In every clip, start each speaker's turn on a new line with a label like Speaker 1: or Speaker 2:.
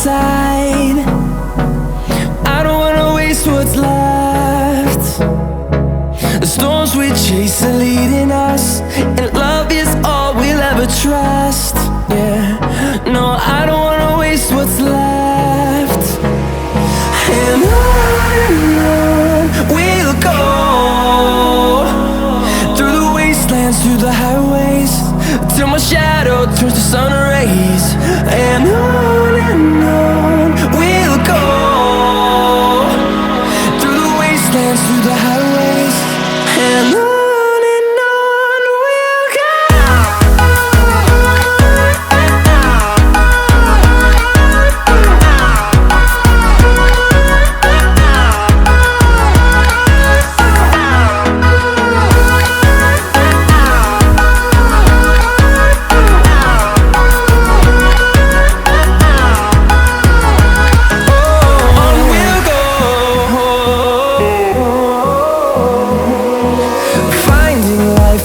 Speaker 1: side. I don't wanna waste what's left. The storms we chase are leading us, and love is all we'll ever trust. Yeah, no, I don't wanna waste what's left. And on we'll go, through the wastelands, through the highways, till my shadow turns to sun rays. And on we'll go, through the wastelands, through the highways, and on.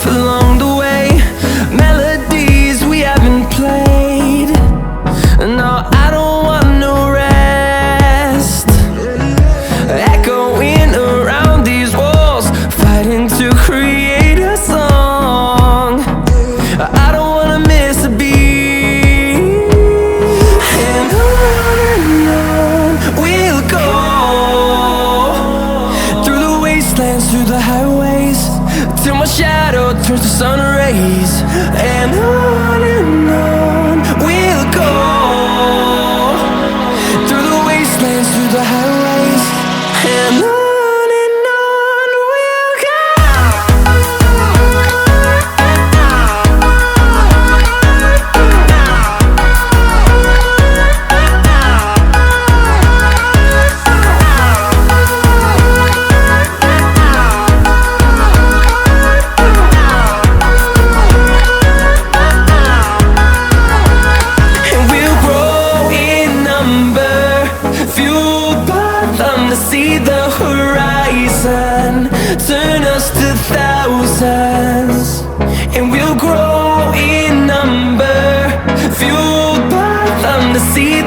Speaker 1: Along the way, melodies we haven't played. No, I don't want no rest. Echoing around these walls, fighting to create a song. I don't wanna miss a beat. And on we'll go, through the wastelands, through the highways, till my shadow turns to sun rays. And on we'll go, through the wastelands, through the highways, and on we'll go. See the horizon, turn us to thousands, and we'll grow in number, fueled by them to see